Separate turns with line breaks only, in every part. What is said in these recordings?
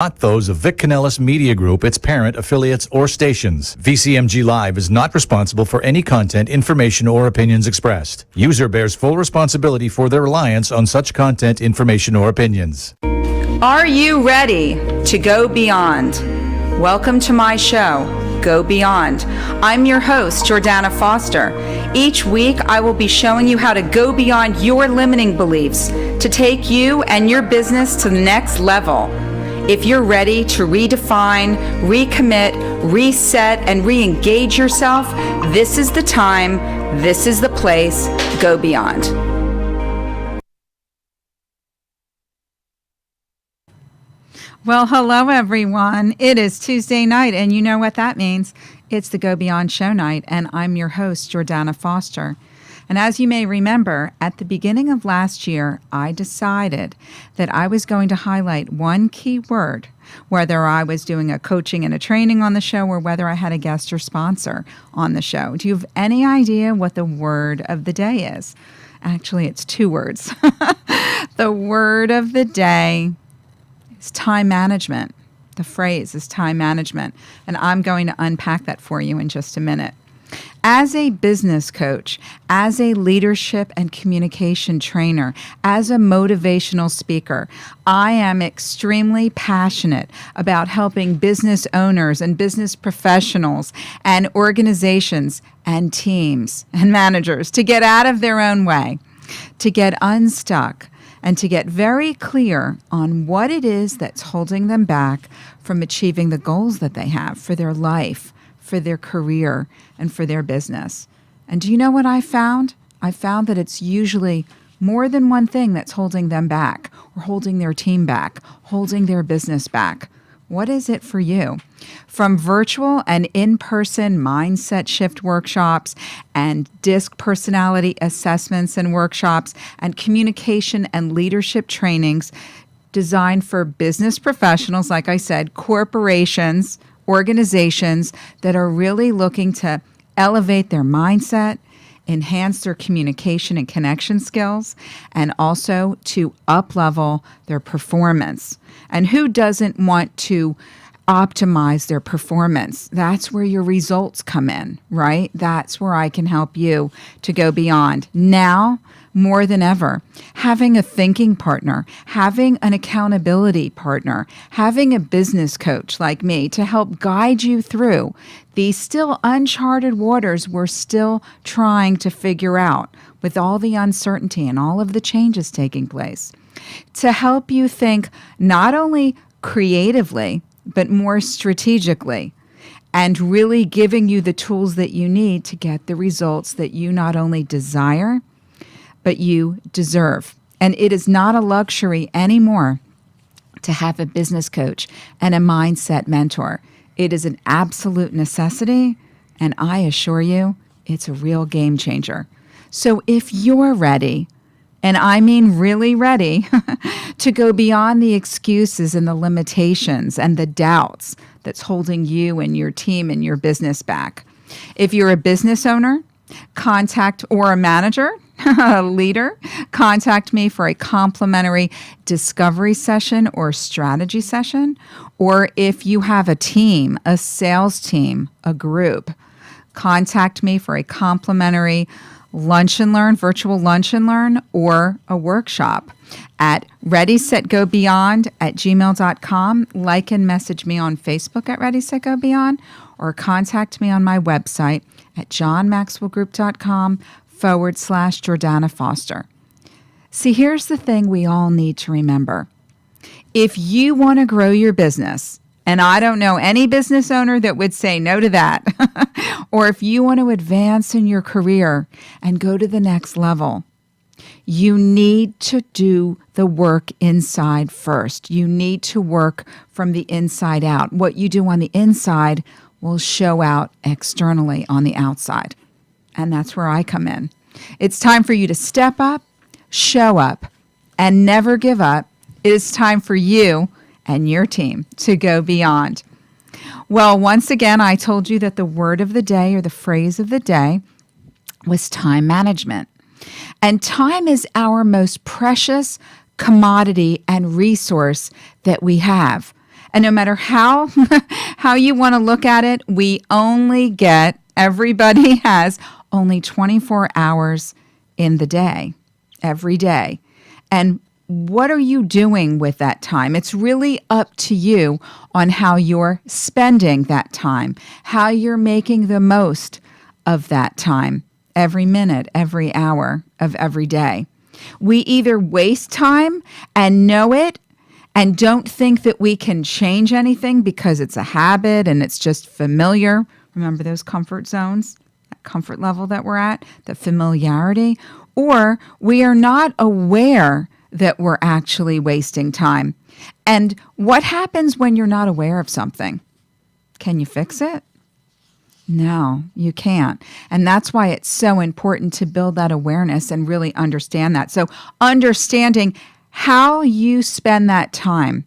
Not those of Vic Canellis Media Group, its parent, affiliates, or stations. VCMG Live is not responsible for any content, information, or opinions expressed. User bears full responsibility for their reliance on such content, information, or opinions.
Are you ready to go beyond? Welcome to my show, Go Beyond. I'm your host, Jordana Foster. Each week, I will be showing you how to go beyond your limiting beliefs to take you and your business to the next level. If you're ready to redefine, recommit, reset, and re-engage yourself, this is the time, this is the place. Go beyond.
Well, hello, everyone. It is Tuesday night, and you know what that means. It's the Go Beyond show night, and I'm your host, Jordana Foster. And as you may remember, at the beginning of last year, I decided that I was going to highlight one key word, whether I was doing a coaching and a training on the show or whether I had a guest or sponsor on the show. Do you have any idea what the word of the day is? Actually, it's two words. The word of the day is time management. The phrase is time management. And I'm going to unpack that for you in just a minute. As a business coach, as a leadership and communication trainer, as a motivational speaker, I am extremely passionate about helping business owners and business professionals and organizations and teams and managers to get out of their own way, to get unstuck, and to get very clear on what it is that's holding them back from achieving the goals that they have for their life, for their career, and for their business. And do you know what I found? I found that it's usually more than one thing that's holding them back, or holding their team back, holding their business back. What is it for you? From virtual and in-person mindset shift workshops and DISC personality assessments and workshops and communication and leadership trainings designed for business professionals, like I said, corporations, organizations that are really looking to elevate their mindset, enhance their communication and connection skills, and also to up-level their performance. And who doesn't want to optimize their performance? That's where your results come in, right? That's where I can help you to go beyond. Now, more than ever, having a thinking partner, having an accountability partner, having a business coach like me to help guide you through these still uncharted waters we're still trying to figure out with all the uncertainty and all of the changes taking place. To help you think not only creatively, but more strategically, and really giving you the tools that you need to get the results that you not only desire, but you deserve. And it is not a luxury anymore to have a business coach and a mindset mentor. It is an absolute necessity, and I assure you, it's a real game changer. So if you're ready, and I mean really ready, to go beyond the excuses and the limitations and the doubts that's holding you and your team and your business back. If you're a business owner, or a manager, a leader, contact me for a complimentary discovery session or strategy session. Or if you have a team, a sales team, a group, contact me for a complimentary lunch and learn, virtual lunch and learn, or a workshop at readysetgobeyond@gmail.com. Like and message me on Facebook at readysetgobeyond, or contact me on my website at johnmaxwellgroup.com/Jordana Foster. See, here's the thing we all need to remember. If you want to grow your business, and I don't know any business owner that would say no to that, or if you want to advance in your career and go to the next level, you need to do the work inside first. You need to work from the inside out. What you do on the inside will show out externally on the outside. And that's where I come in. It's time for you to step up, show up, and never give up. It is time for you and your team to go beyond. Well, once again, I told you that the word of the day or the phrase of the day was time management. And time is our most precious commodity and resource that we have. And no matter how how you want to look at it, everybody has only 24 hours in the day, every day. And what are you doing with that time? It's really up to you on how you're spending that time, how you're making the most of that time, every minute, every hour of every day. We either waste time and know it and don't think that we can change anything because it's a habit and it's just familiar. Remember those comfort zones, that comfort level that we're at, the familiarity? Or we are not aware that we're actually wasting time. And what happens when you're not aware of something? Can you fix it? No, you can't. And that's why it's so important to build that awareness and really understand that. So understanding how you spend that time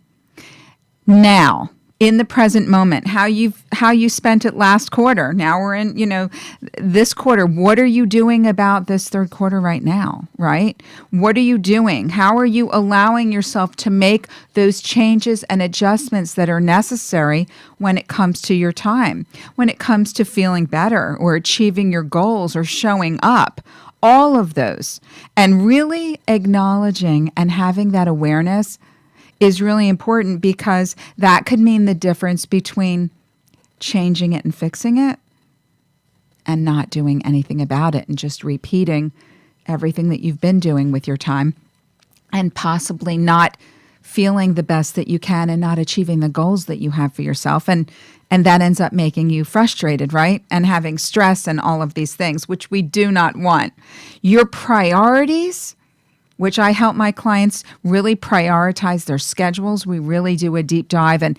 now, in the present moment, how you spent it last quarter. Now we're in, this quarter. What are you doing about this third quarter right now, right? What are you doing? How are you allowing yourself to make those changes and adjustments that are necessary when it comes to your time, when it comes to feeling better or achieving your goals or showing up? All of those. And really acknowledging and having that awareness is really important, because that could mean the difference between changing it and fixing it and not doing anything about it and just repeating everything that you've been doing with your time and possibly not feeling the best that you can and not achieving the goals that you have for yourself. And that ends up making you frustrated, right? And having stress and all of these things, which we do not want. Your priorities, which I help my clients really prioritize their schedules. We really do a deep dive and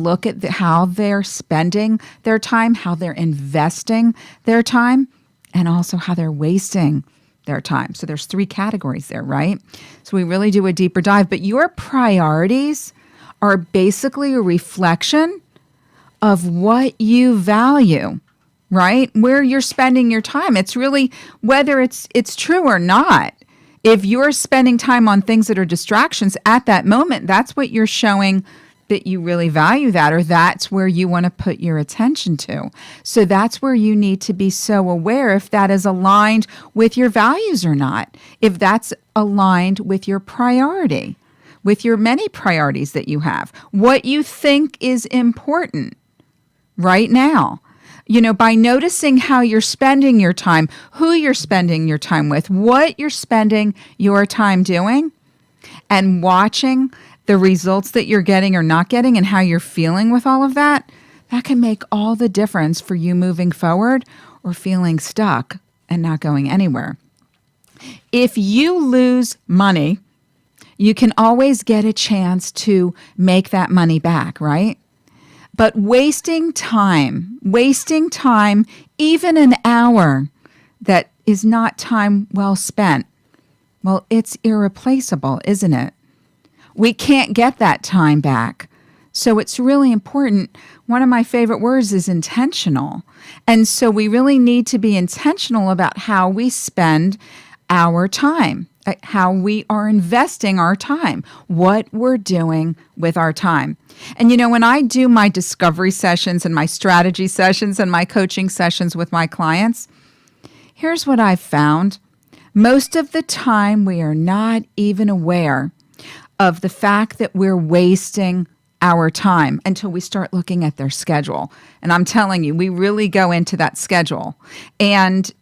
look at how they're spending their time, how they're investing their time, and also how they're wasting their time. So there's 3 categories there, right? So we really do a deeper dive. But your priorities are basically a reflection of what you value, right? Where you're spending your time. It's really whether it's true or not. If you're spending time on things that are distractions at that moment, that's what you're showing that you really value that, or that's where you want to put your attention to. So that's where you need to be so aware if that is aligned with your values or not, if that's aligned with your priority, with your many priorities that you have, what you think is important right now. By noticing how you're spending your time, who you're spending your time with, what you're spending your time doing, and watching the results that you're getting or not getting and how you're feeling with all of that, that can make all the difference for you moving forward or feeling stuck and not going anywhere. If you lose money, you can always get a chance to make that money back, right? But wasting time, even an hour that is not time well spent, well, it's irreplaceable, isn't it? We can't get that time back. So it's really important. One of my favorite words is intentional. And so we really need to be intentional about how we spend our time, how we are investing our time, what we're doing with our time. And when I do my discovery sessions and my strategy sessions and my coaching sessions with my clients, here's what I've found. Most of the time, we are not even aware of the fact that we're wasting our time until we start looking at their schedule. And I'm telling you, we really go into that schedule. And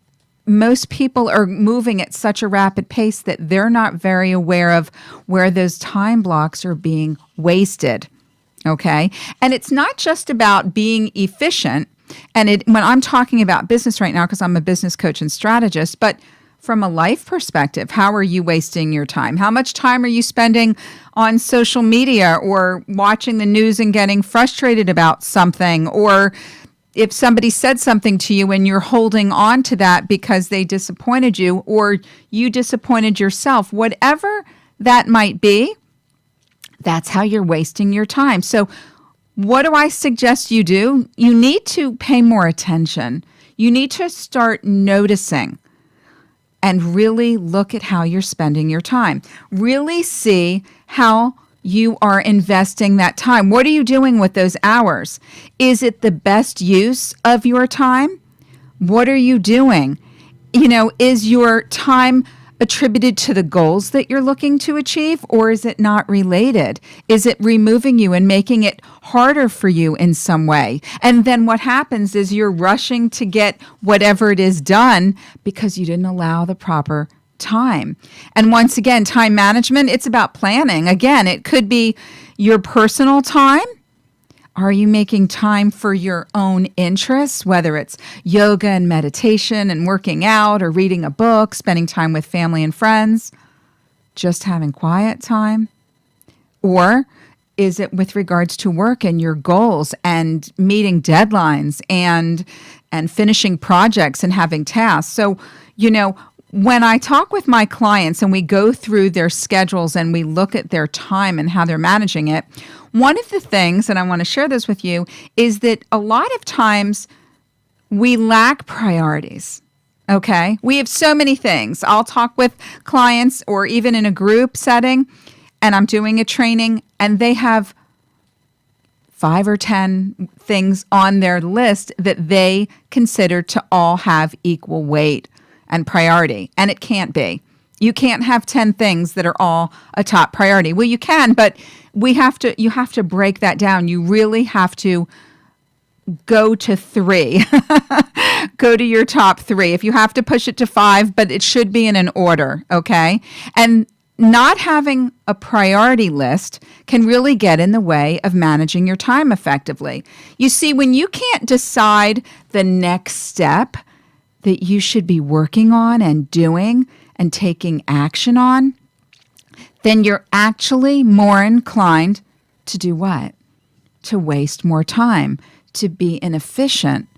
most people are moving at such a rapid pace that they're not very aware of where those time blocks are being wasted. Okay. And it's not just about being efficient. And when I'm talking about business right now, because I'm a business coach and strategist, but from a life perspective, how are you wasting your time? How much time are you spending on social media or watching the news and getting frustrated about something? Or if somebody said something to you and you're holding on to that because they disappointed you or you disappointed yourself, whatever that might be, that's how you're wasting your time. So what do I suggest you do? You need to pay more attention. You need to start noticing and really look at how you're spending your time. Really see how you are investing that time? What are you doing with those hours? Is it the best use of your time? What are you doing? Is your time attributed to the goals that you're looking to achieve, or is it not related? Is it removing you and making it harder for you in some way? And then what happens is you're rushing to get whatever it is done because you didn't allow the proper time. And once again, time management, it's about planning. Again, it could be your personal time. Are you making time for your own interests, whether it's yoga and meditation and working out or reading a book, spending time with family and friends, just having quiet time? Or is it with regards to work and your goals and meeting deadlines and finishing projects and having tasks? So, when I talk with my clients and we go through their schedules and we look at their time and how they're managing it, one of the things, and I want to share this with you, is that a lot of times we lack priorities. Okay? We have so many things. I'll talk with clients or even in a group setting, and I'm doing a training, and they have 5 or 10 things on their list that they consider to all have equal weight and priority, and it can't be. You can't have 10 things that are all a top priority. Well, you can, but you have to break that down. You really have to go to 3. Go to your top 3. If you have to push it to 5, but it should be in an order, okay? And not having a priority list can really get in the way of managing your time effectively. You see, when you can't decide the next step that you should be working on and doing and taking action on, then you're actually more inclined to do what? To waste more time, to be inefficient,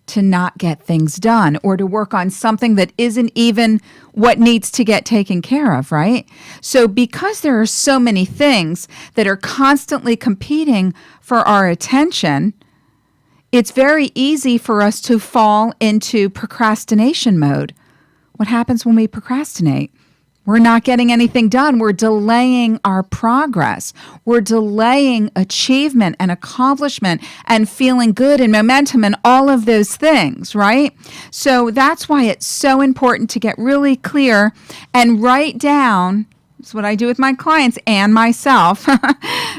to not get things done, or to work on something that isn't even what needs to get taken care of, right? So because there are so many things that are constantly competing for our attention, it's very easy for us to fall into procrastination mode. What happens when we procrastinate? We're not getting anything done. We're delaying our progress. We're delaying achievement and accomplishment and feeling good and momentum and all of those things, right? So that's why it's so important to get really clear and write down. That's what I do with my clients and myself.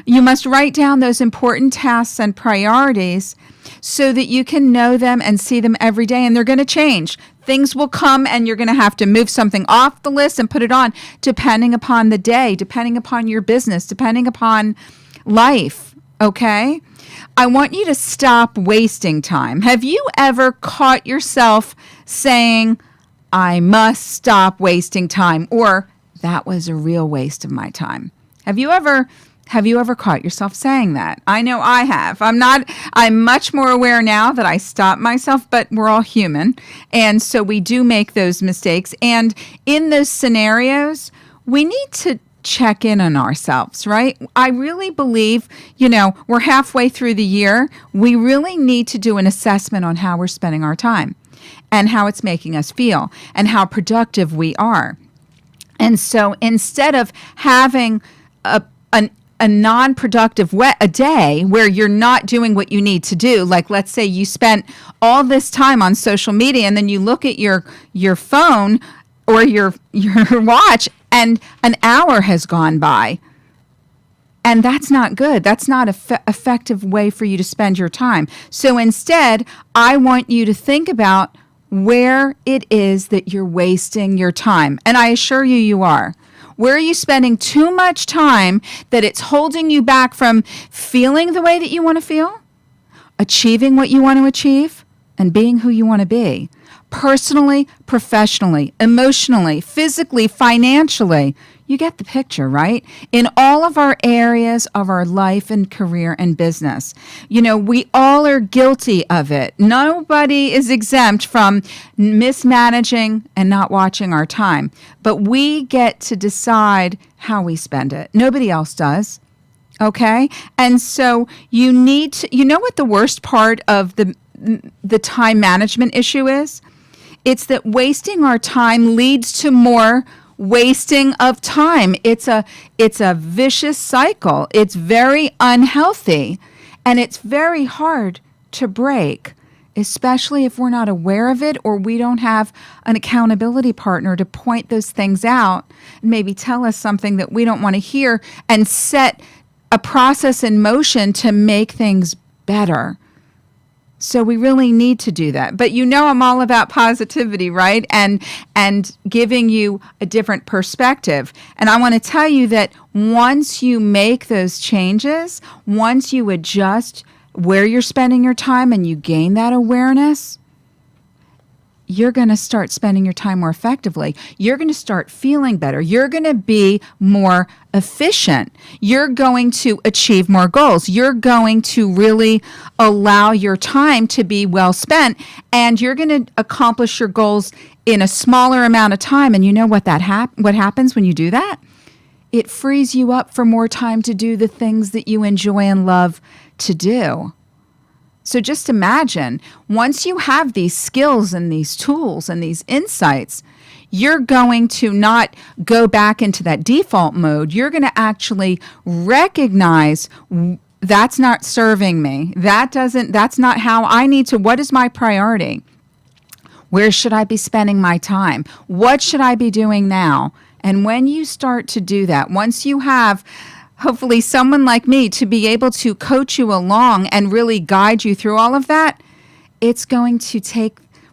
You must write down those important tasks and priorities so that you can know them and see them every day, and they're going to change. Things will come and you're going to have to move something off the list and put it on, depending upon the day, depending upon your business, depending upon life, okay? I want you to stop wasting time. Have you ever caught yourself saying, I must stop wasting time, or that was a real waste of my time? Have you ever caught yourself saying that? I know I have. I'm much more aware now that I stop myself, but we're all human. And so we do make those mistakes. And in those scenarios, we need to check in on ourselves, right? I really believe, we're halfway through the year. We really need to do an assessment on how we're spending our time and how it's making us feel and how productive we are. And so instead of having a non-productive a day where you're not doing what you need to do, like let's say you spent all this time on social media and then you look at your phone or your watch and an hour has gone by. And that's not good. That's not an effective way for you to spend your time. So instead, I want you to think about where it is that you're wasting your time. And I assure you, you are. Where are you spending too much time that it's holding you back from feeling the way that you want to feel, achieving what you want to achieve, and being who you want to be? Personally, professionally, emotionally, physically, financially. You get the picture, right? In all of our areas of our life and career and business. We all are guilty of it. Nobody is exempt from mismanaging and not watching our time. But we get to decide how we spend it. Nobody else does. Okay? And so you need to, what the worst part of the time management issue is? It's that wasting our time leads to more wasting of time. It's a vicious cycle. It's very unhealthy, and it's very hard to break, especially if we're not aware of it or we don't have an accountability partner to point those things out and maybe tell us something that we don't want to hear and set a process in motion to make things better. So we really need to do that. But I'm all about positivity, right? And giving you a different perspective. And I want to tell you that once you make those changes, once you adjust where you're spending your time and you gain that awareness, you're going to start spending your time more effectively. You're going to start feeling better. You're going to be more efficient. You're going to achieve more goals. You're going to really allow your time to be well spent, and you're going to accomplish your goals in a smaller amount of time. And you know what what happens when you do that? It frees you up for more time to do the things that you enjoy and love to do. So just imagine, once you have these skills and these tools and these insights, you're going to not go back into that default mode. You're going to actually recognize that's not serving me. That's not how I need to. What is my priority? Where should I be spending my time? What should I be doing now? And when you start to do that, once you have hopefully someone like me to be able to coach you along and really guide you through all of that, it's going to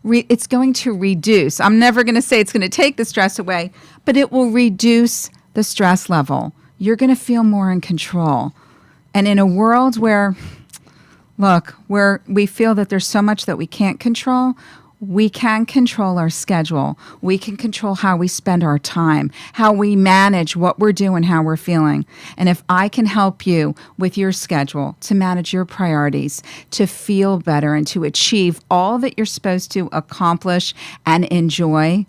reduce. I'm never going to say it's going to take the stress away, but it will reduce the stress level. You're going to feel more in control. And in a world where we feel that there's so much that we can't control, we can control our schedule. We can control how we spend our time, how we manage what we're doing, how we're feeling. And if I can help you with your schedule to manage your priorities, to feel better and to achieve all that you're supposed to accomplish and enjoy,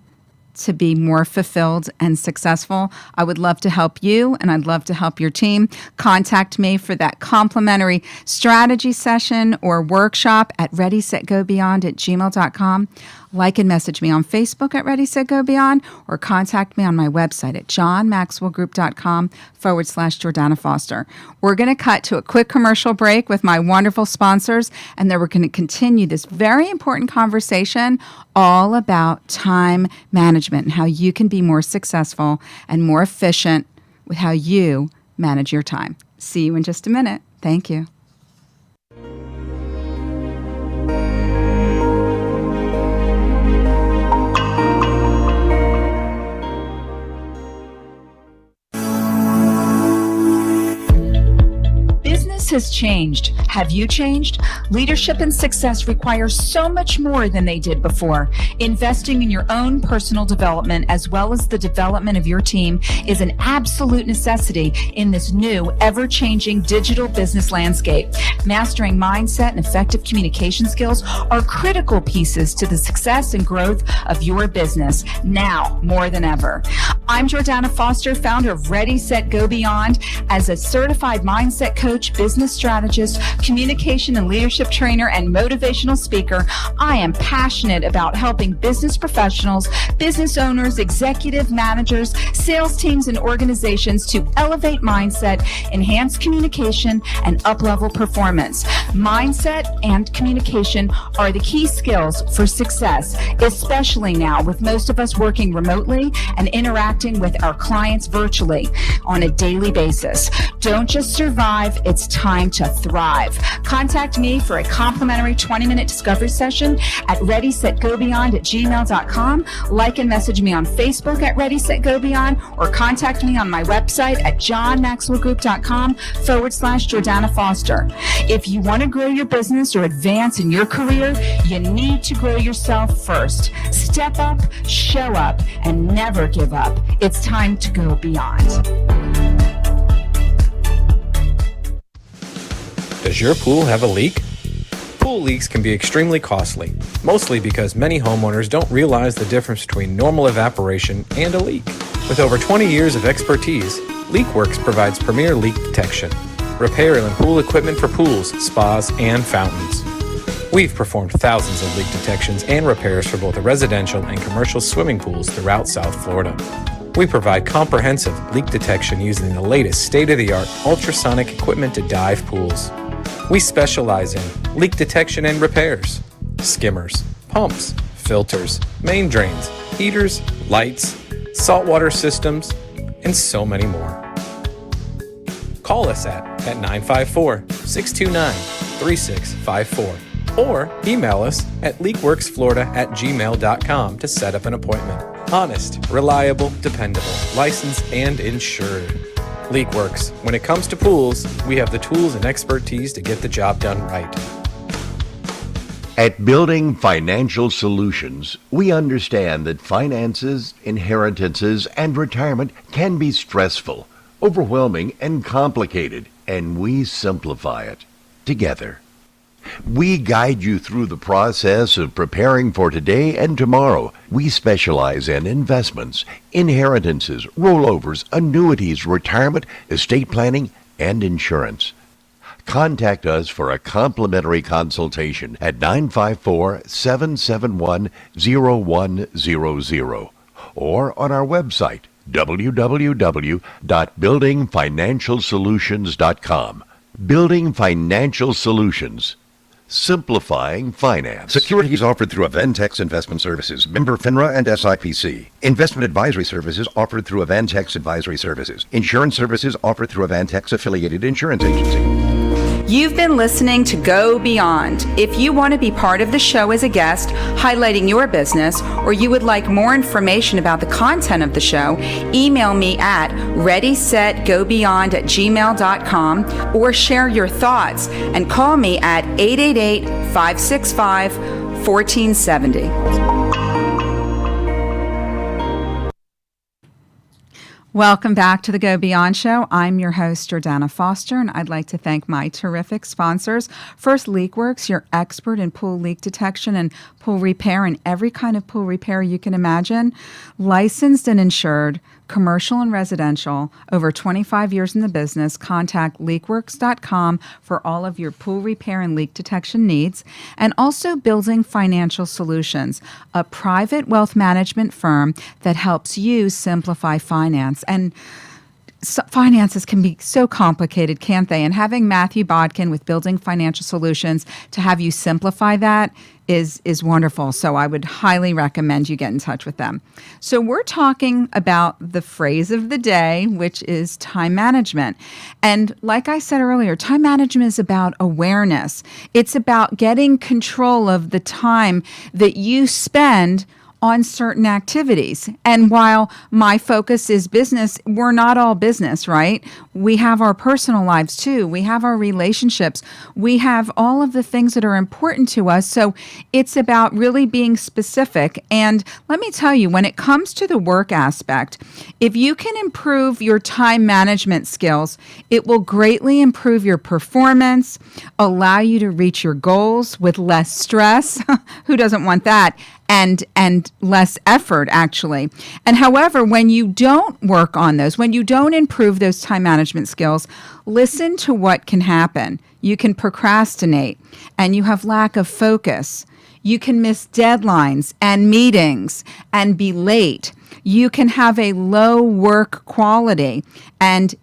to be more fulfilled and successful, I would love to help you, and I'd love to help your team. Contact me for that complimentary strategy session or workshop at readysetgobeyond@gmail.com. Like and message me on Facebook at Ready, Set, Go Beyond, or contact me on my website at johnmaxwellgroup.com/Jordana Foster. We're going to cut to a quick commercial break with my wonderful sponsors, and then we're going to continue this very important conversation all about time management and how you can be more successful and more efficient with how you manage your time. See you in just a minute. Thank you. Has changed. Have you changed? Leadership and success require so much more than they did before. Investing in your own personal development as well as the development of your team is an absolute necessity in this new, ever-changing digital business landscape. Mastering mindset and effective communication skills are critical pieces to the success and growth of your business now more than ever. I'm Jordana Foster, founder of Ready, Set, Go Beyond. As a certified mindset coach, business strategist, communication and leadership trainer, and motivational speaker, I am passionate about helping business professionals, business owners, executive managers, sales teams, and organizations to elevate mindset, enhance communication, and up-level performance. Mindset and communication are the key skills for success, especially now with most of us working remotely and interacting with our clients virtually on a daily basis. Don't just survive, it's time to thrive. Contact me for a complimentary 20-minute discovery session at readysetgobeyond@gmail.com. Like and message me on Facebook at Ready, Set, Go Beyond, or contact me on my website at johnmaxwellgroup.com/Jordana Foster. If you want to grow your business or advance in your career, you need to grow yourself first. Step up, show up, and never give up. It's time to go beyond.
Does your pool have a leak? Pool leaks can be extremely costly, mostly because many homeowners don't realize the difference between normal evaporation and a leak. With over 20 years of expertise, LeakWorks provides premier leak detection, repair and pool equipment for pools, spas, and fountains. We've performed thousands of leak detections and repairs for both residential and commercial swimming pools throughout South Florida. We provide comprehensive leak detection using the latest state-of-the-art ultrasonic equipment to dive pools. We specialize in leak detection and repairs, skimmers, pumps, filters, main drains, heaters, lights, saltwater systems, and so many more. Call us at 954-629-3654 or email us at leakworksflorida@gmail.com to set up an appointment. Honest, reliable, dependable, licensed, and insured. LeakWorks. When it comes to pools, we have the tools and expertise to get the job done right.
At Building Financial Solutions, we understand that finances, inheritances, and retirement can be stressful, overwhelming, and complicated, and we simplify it together. We guide you through the process of preparing for today and tomorrow. We specialize in investments, inheritances, rollovers, annuities, retirement, estate planning, and insurance. Contact us for a complimentary consultation at 954-771-0100 or on our website, www.buildingfinancialsolutions.com. Building Financial Solutions. Simplifying finance.
Securities offered through Aventex Investment Services, member FINRA and SIPC. Investment advisory services offered through Aventex Advisory Services. Insurance services offered through Aventex Affiliated Insurance Agency.
You've been listening to Go Beyond. If you want to be part of the show as a guest, highlighting your business, or you would like more information about the content of the show, email me at readysetgobeyond@gmail.com or share your thoughts and call me at 888-565-1470.
Welcome back to the Go Beyond Show. I'm your host, Jordana Foster, and I'd like to thank my terrific sponsors. First, LeakWorks, your expert in pool leak detection and pool repair and every kind of pool repair you can imagine. Licensed and insured, commercial and residential, over 25 years in the business. Contact leakworks.com for all of your pool repair and leak detection needs. And also Building Financial Solutions, a private wealth management firm that helps you simplify finance. And finances can be so complicated, can't they? And having Matthew Bodkin with Building Financial Solutions to have you simplify that is wonderful. So I would highly recommend you get in touch with them. So we're talking about the phrase of the day, which is time management. And like I said earlier, time management is about awareness. It's about getting control of the time that you spend on certain activities. And while my focus is business, we're not all business, right? We have our personal lives too. We have our relationships. We have all of the things that are important to us. So it's about really being specific. And let me tell you, when it comes to the work aspect, if you can improve your time management skills, it will greatly improve your performance, allow you to reach your goals with less stress. Who doesn't want that? And less effort, actually. And however, when you don't work on those, when you don't improve those time management skills, listen to what can happen. You can procrastinate, and you have lack of focus. You can miss deadlines and meetings and be late. You can have a low work quality and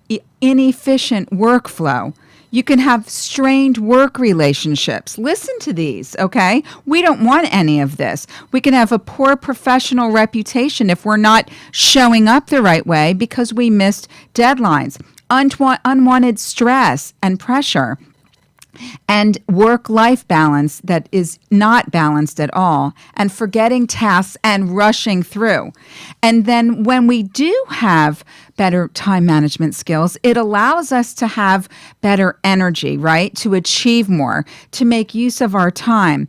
inefficient workflow. You can have strained work relationships. Listen to these, okay? We don't want any of this. We can have a poor professional reputation if we're not showing up the right way because we missed deadlines, unwanted stress and pressure, and work-life balance that is not balanced at all, and forgetting tasks and rushing through. And then when we do have better time management skills, it allows us to have better energy, right? To achieve more, to make use of our time.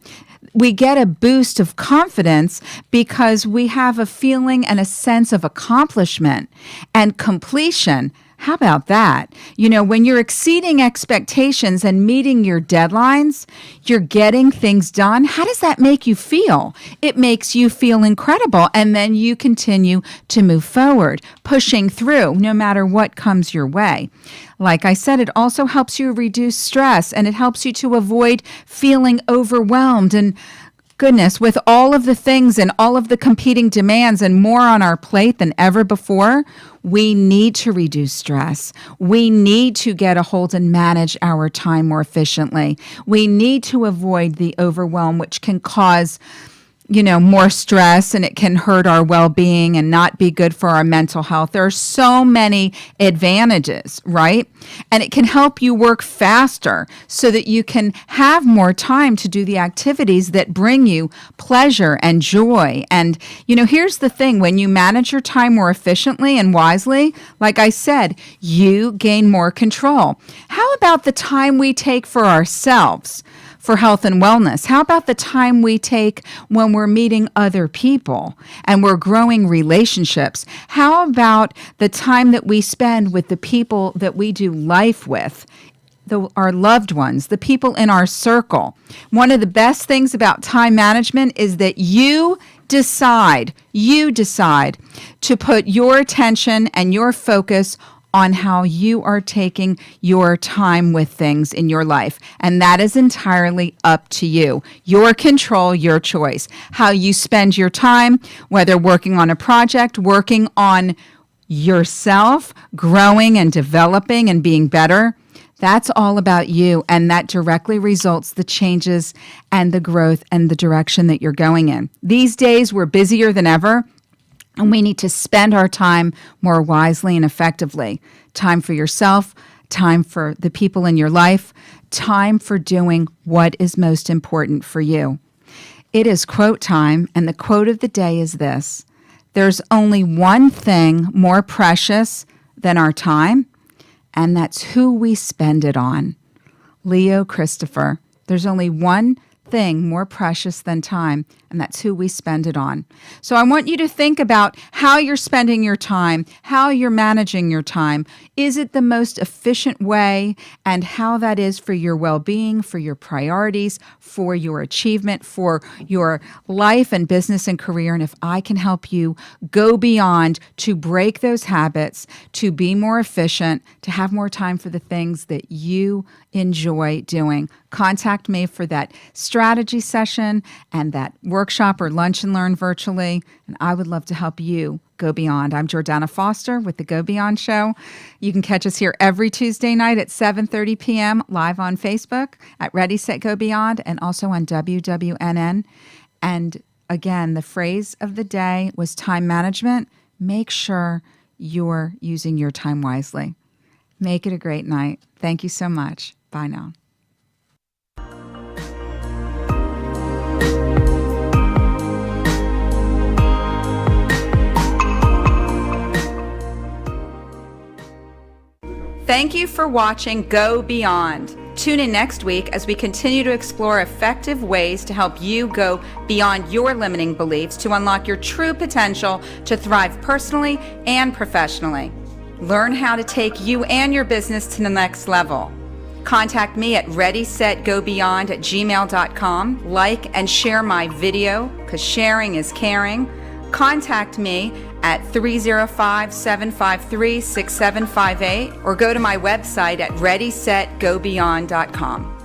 We get a boost of confidence because we have a feeling and a sense of accomplishment and completion. How about that? You know, when you're exceeding expectations and meeting your deadlines, you're getting things done. How does that make you feel? It makes you feel incredible. And then you continue to move forward, pushing through no matter what comes your way. Like I said, it also helps you reduce stress, and it helps you to avoid feeling overwhelmed and Goodness, with all of the things and all of the competing demands and more on our plate than ever before, we need to reduce stress. We need to get a hold and manage our time more efficiently. We need to avoid the overwhelm, which can cause more stress, and it can hurt our well-being and not be good for our mental health. There are so many advantages, right? And it can help you work faster so that you can have more time to do the activities that bring you pleasure and joy. And, here's the thing. When you manage your time more efficiently and wisely, like I said, you gain more control. How about the time we take for ourselves? For health and wellness? How about the time we take when we're meeting other people and we're growing relationships? How about the time that we spend with the people that we do life with? Our loved ones, the people in our circle. One of the best things about time management is that you decide to put your attention and your focus on how you are taking your time with things in your life. And that is entirely up to you. Your control, your choice. How you spend your time, whether working on a project, working on yourself, growing and developing and being better. That's all about you, and that directly results the changes and the growth and the direction that you're going in. These days, we're busier than ever. And we need to spend our time more wisely and effectively. Time for yourself, time for the people in your life, time for doing what is most important for you. It is quote time, and the quote of the day is this: there's only one thing more precious than our time, and that's who we spend it on. Leo Christopher. There's only one thing more precious than time, and that's who we spend it on. So I want you to think about how you're spending your time, how you're managing your time. Is it the most efficient way, and how that is for your well-being, for your priorities, for your achievement, for your life and business and career. And if I can help you go beyond to break those habits, to be more efficient, to have more time for the things that you enjoy doing, contact me for that strategy session and that workshop or lunch and learn virtually, and I would love to help you go beyond. I'm Jordana Foster with the Go Beyond Show. You can catch us here every Tuesday night at 7:30 p.m. live on Facebook at Ready, Set, Go Beyond, and also on WWNN. And again, the phrase of the day was time management. Make sure you're using your time wisely. Make it a great night. Thank you so much. Bye now.
Thank you for watching Go Beyond. Tune in next week as we continue to explore effective ways to help you go beyond your limiting beliefs to unlock your true potential to thrive personally and professionally. Learn how to take you and your business to the next level. Contact me at readysetgobeyond@gmail.com. Like and share my video, because sharing is caring. Contact me at 305-753-6758 or go to my website at readysetgobeyond.com.